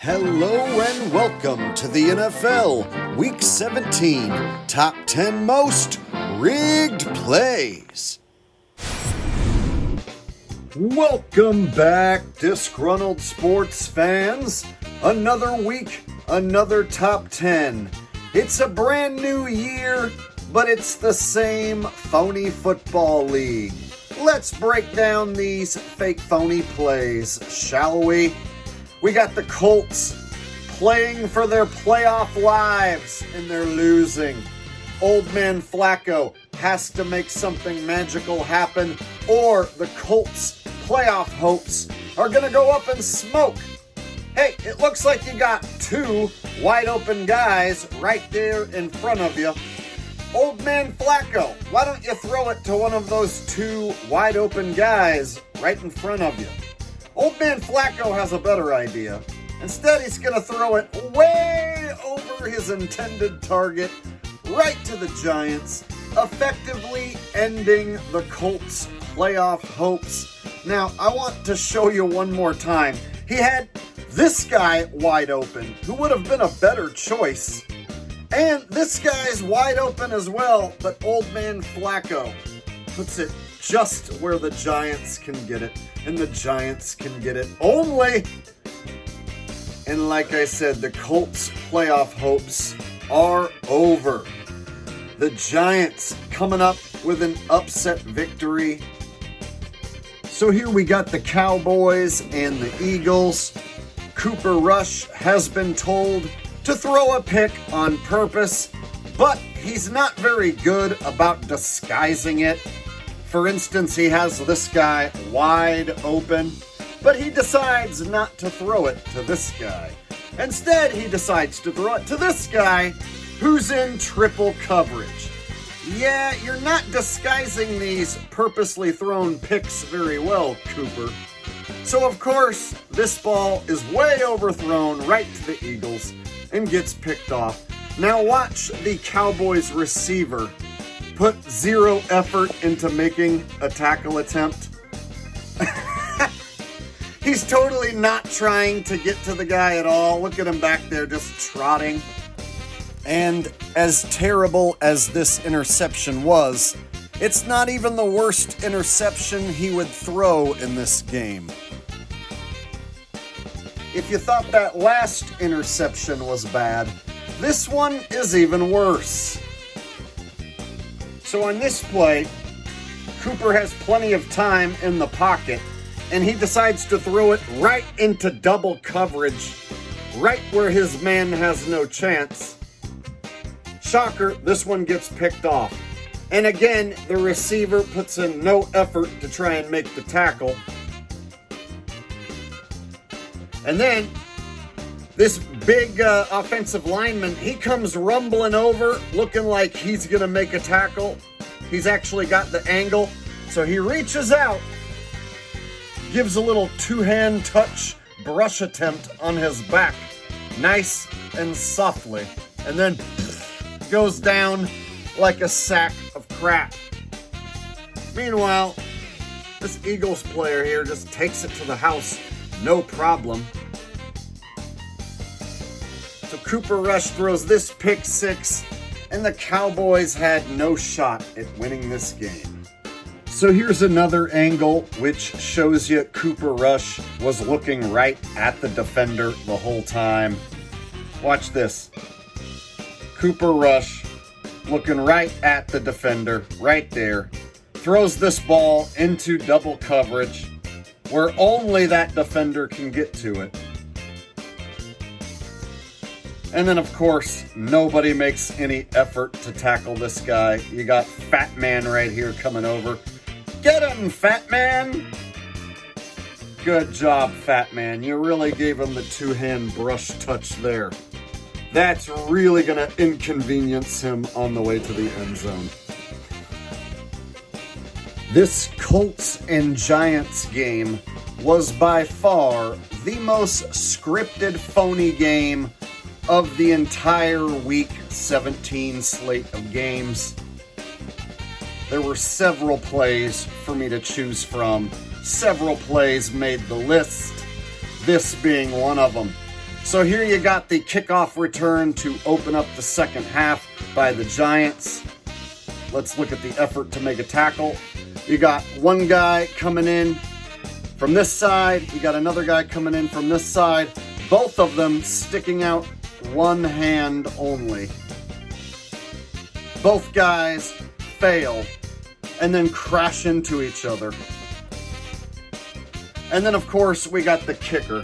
Hello and welcome to the NFL Week 17 Top 10 Most Rigged Plays. Welcome back, disgruntled sports fans. Another week, another Top 10. It's a brand new year, but it's the same phony football league. Let's break down these fake phony plays, shall we? We got the Colts playing for their playoff lives, and they're losing. Old man Flacco has to make something magical happen, or the Colts' playoff hopes are going to go up in smoke. Hey, it looks like you got two wide open guys right there in front of you. Old man Flacco, why don't you throw it to one of those two wide open guys right in front of you? Old man Flacco has a better idea. Instead, he's going to throw it way over his intended target, right to the Giants, effectively ending the Colts' playoff hopes. Now, I want to show you one more time. He had this guy wide open, who would have been a better choice. And this guy's wide open as well, but old man Flacco puts it just where the Giants can get it. And the Giants can get it only. And like I said, the Colts' playoff hopes are over. The Giants coming up with an upset victory. So here we got the Cowboys and the Eagles. Cooper Rush has been told to throw a pick on purpose, but he's not very good about disguising it. For instance, he has this guy wide open, but he decides not to throw it to this guy. Instead, he decides to throw it to this guy who's in triple coverage. Yeah, you're not disguising these purposely thrown picks very well, Cooper. So, of course, this ball is way overthrown right to the Eagles and gets picked off. Now watch the Cowboys receiver put zero effort into making a tackle attempt. He's totally not trying to get to the guy at all. Look at him back there just trotting. And as terrible as this interception was, it's not even the worst interception he would throw in this game. If you thought that last interception was bad, this one is even worse. So on this play, Cooper has plenty of time in the pocket, and he decides to throw it right into double coverage, right where his man has no chance. Shocker, this one gets picked off. And again, the receiver puts in no effort to try and make the tackle. And then, this big offensive lineman, he comes rumbling over, looking like he's going to make a tackle. He's actually got the angle, so he reaches out, gives a little two-hand touch brush attempt on his back, nice and softly, and then goes down like a sack of crap. Meanwhile, this Eagles player here just takes it to the house, no problem. So Cooper Rush throws this pick six, and the Cowboys had no shot at winning this game. So here's another angle which shows you Cooper Rush was looking right at the defender the whole time. Watch this. Cooper Rush looking right at the defender, right there. Throws this ball into double coverage where only that defender can get to it. And then, of course, nobody makes any effort to tackle this guy. You got Fat Man right here coming over. Get him, Fat Man! Good job, Fat Man. You really gave him the two-hand brush touch there. That's really going to inconvenience him on the way to the end zone. This Colts and Giants game was by far the most scripted, phony game of the entire Week 17 slate of games. There were several plays for me to choose from. Several plays made the list, this being one of them. So here you got the kickoff return to open up the second half by the Giants. Let's look at the effort to make a tackle. You got one guy coming in from this side. You got another guy coming in from this side. Both of them sticking out one hand only. Both guys fail and then crash into each other. And then, of course, we got the kicker.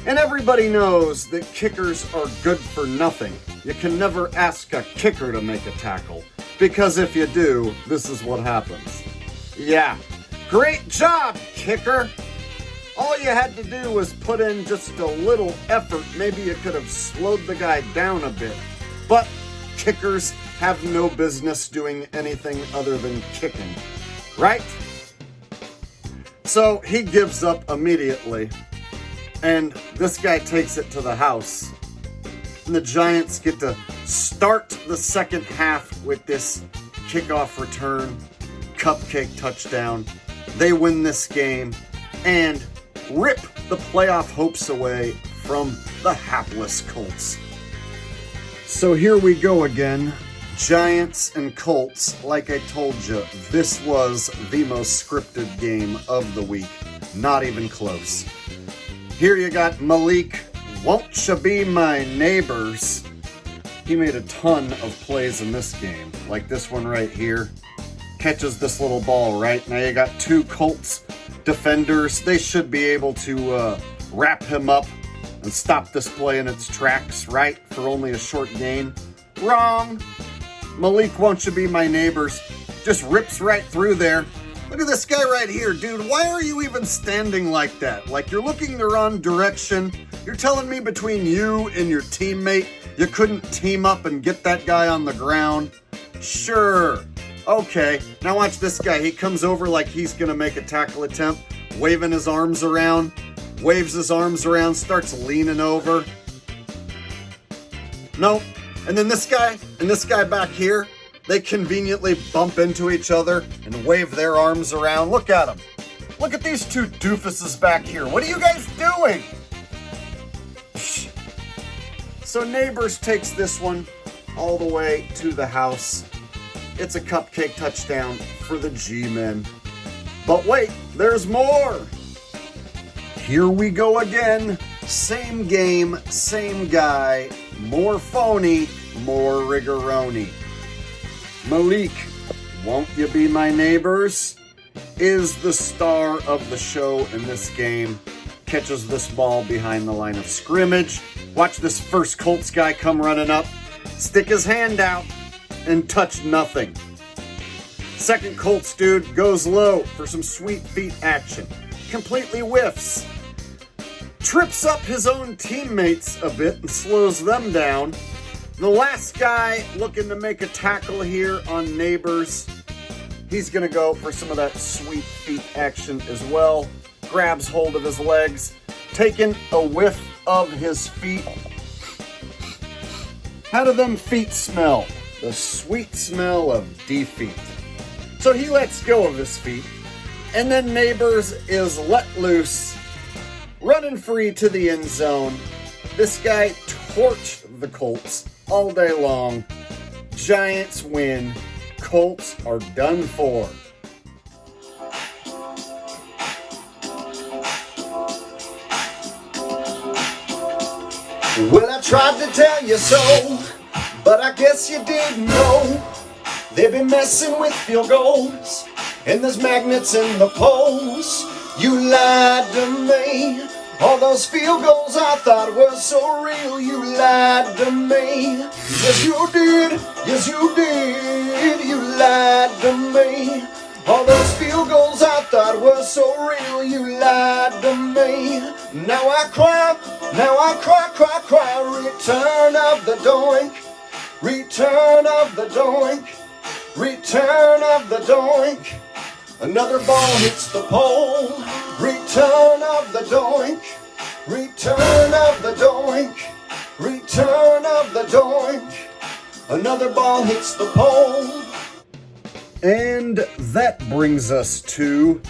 And everybody knows that kickers are good for nothing. You can never ask a kicker to make a tackle, because if you do, this is what happens. Yeah, great job, kicker! All you had to do was put in just a little effort. Maybe you could have slowed the guy down a bit. But kickers have no business doing anything other than kicking, right? So he gives up immediately. And this guy takes it to the house. And the Giants get to start the second half with this kickoff return, cupcake touchdown. They win this game and rip the playoff hopes away from the hapless Colts. So here we go again. Giants and Colts. Like I told you, this was the most scripted game of the week. Not even close. Here you got Malik, won't you be my neighbors? He made a ton of plays in this game, like this one right here. Catches this little ball, right? Now you got two Colts defenders. They should be able to wrap him up and stop this play in its tracks, right? For only a short gain. Wrong. Malik, won't you be my neighbors? Just rips right through there. Look at this guy right here, dude. Why are you even standing like that? Like you're looking the wrong direction. You're telling me between you and your teammate, you couldn't team up and get that guy on the ground? Sure. Okay. Now watch this guy. He comes over like he's going to make a tackle attempt, waving his arms around, waves his arms around, starts leaning over. Nope. And then this guy and this guy back here, they conveniently bump into each other and wave their arms around. Look at them. Look at these two doofuses back here. What are you guys doing? So Neighbors takes this one all the way to the house. It's a cupcake touchdown for the G-Men. But wait, there's more. Here we go again. Same game, same guy. More phony, more rigoroni. Malik, won't you be my neighbors? Is the star of the show in this game. Catches this ball behind the line of scrimmage. Watch this first Colts guy come running up, stick his hand out, and touch nothing. Second Colts dude goes low for some sweet feet action. Completely whiffs. Trips up his own teammates a bit and slows them down. The last guy looking to make a tackle here on Neighbors. He's going to go for some of that sweet feet action as well. Grabs hold of his legs, taking a whiff of his feet. How do them feet smell? The sweet smell of defeat. So he lets go of his feet, and then Neighbors is let loose, running free to the end zone. This guy torched the Colts all day long. Giants win. Colts are done for. Well, I tried to tell you so, but I guess you didn't know. They've been messing with field goals, and there's magnets in the poles. You lied to me. All those field goals I thought were so real. You lied to me. Yes, you did. Yes, you did. You lied to me. All those field goals I thought were so real. You lied to me. Now I cry. Now I cry, cry, cry. Return of the doink. Return of the doink. Return of the doink. Another ball hits the pole. Return of the doink. Return of the doink. Return of the doink. Another ball hits the pole. And that brings us to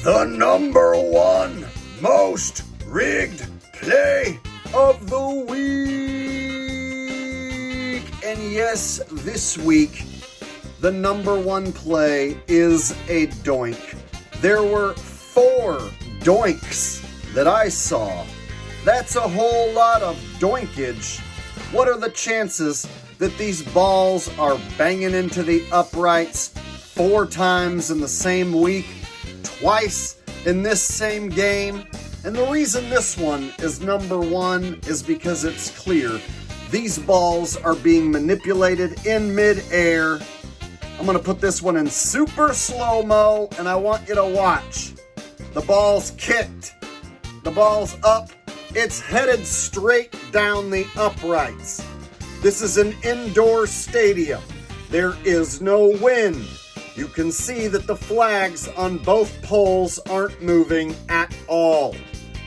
the #1 most rigged play of the week. And yes, this week, the number one play is a doink. There were 4 doinks that I saw. That's a whole lot of doinkage. What are the chances that these balls are banging into the uprights 4 times in the same week, twice in this same game? And the reason this one is number one is because it's clear. These balls are being manipulated in midair. I'm going to put this one in super slow-mo, and I want you to watch. The ball's kicked. The ball's up. It's headed straight down the uprights. This is an indoor stadium. There is no wind. You can see that the flags on both poles aren't moving at all.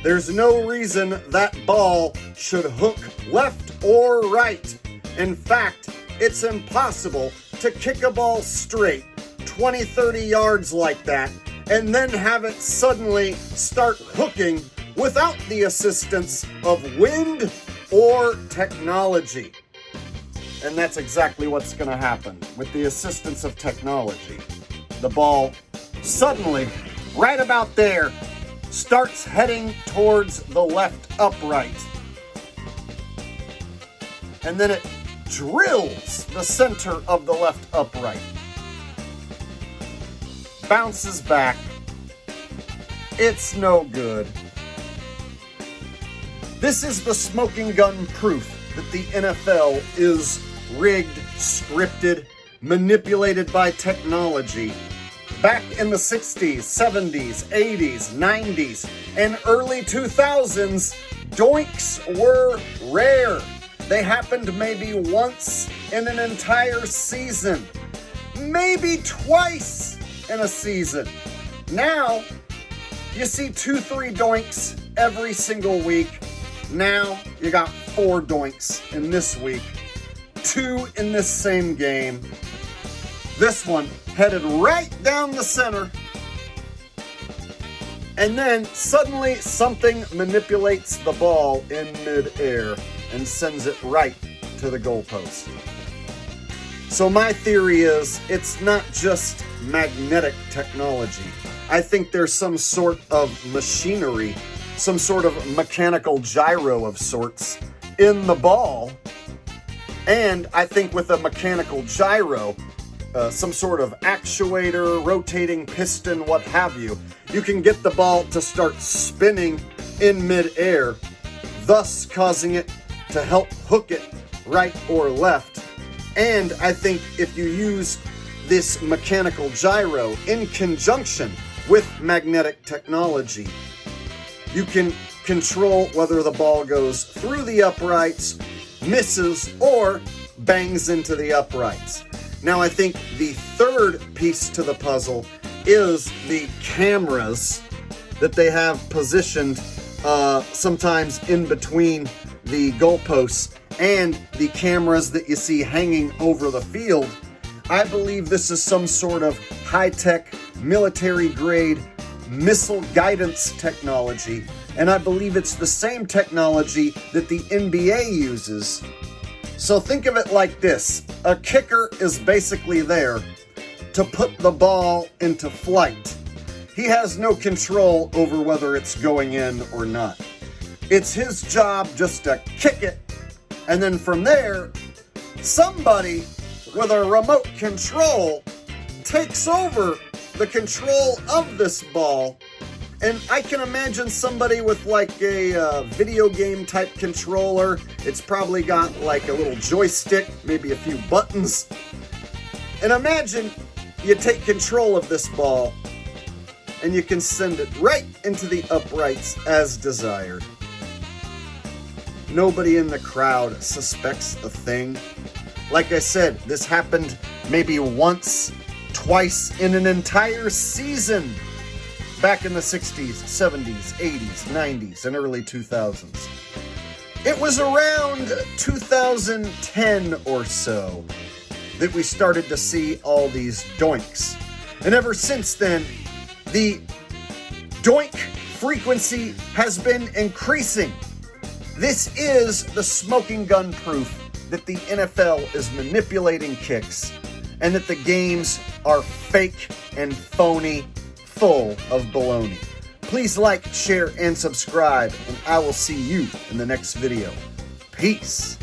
There's no reason that ball should hook left or right. In fact, it's impossible to kick a ball straight 20, 30 yards like that and then have it suddenly start hooking without the assistance of wind or technology. And that's exactly what's going to happen with the assistance of technology. The ball suddenly, right about there, starts heading towards the left upright. And then it drills the center of the left upright. Bounces back. It's no good. This is the smoking gun proof that the NFL is rigged, scripted, manipulated by technology. Back in the 60s, 70s, 80s, 90s, and early 2000s, doinks were rare. They happened maybe once in an entire season, maybe twice in a season. Now, you see 2-3 doinks every single week. Now, you got 4 doinks in this week, 2 in this same game. This one headed right down the center, and then suddenly something manipulates the ball in midair and sends it right to the goalpost. So my theory is it's not just magnetic technology. I think there's some sort of machinery, some sort of mechanical gyro of sorts in the ball. And I think with a mechanical gyro, some sort of actuator, rotating piston, what have you, you can get the ball to start spinning in midair, thus causing it to help hook it right or left. And I think if you use this mechanical gyro in conjunction with magnetic technology, you can control whether the ball goes through the uprights, misses, or bangs into the uprights. Now, I think the third piece to the puzzle is the cameras that they have positioned sometimes in between the goalposts and the cameras that you see hanging over the field. I believe this is some sort of high-tech, military-grade missile guidance technology, and I believe it's the same technology that the NBA uses. So think of it like this. A kicker is basically there to put the ball into flight. He has no control over whether it's going in or not. It's his job just to kick it, and then from there, somebody with a remote control takes over the control of this ball. And I can imagine somebody with like a video game type controller. It's probably got like a little joystick, maybe a few buttons. And imagine you take control of this ball and you can send it right into the uprights as desired. Nobody in the crowd suspects a thing. Like I said, this happened maybe once, twice in an entire season. Back in the 60s, 70s, 80s, 90s, and early 2000s. It was around 2010 or so that we started to see all these doinks. And ever since then, the doink frequency has been increasing. This is the smoking gun proof that the NFL is manipulating kicks and that the games are fake and phony, full of baloney. Please like, share, and subscribe, and I will see you in the next video. Peace.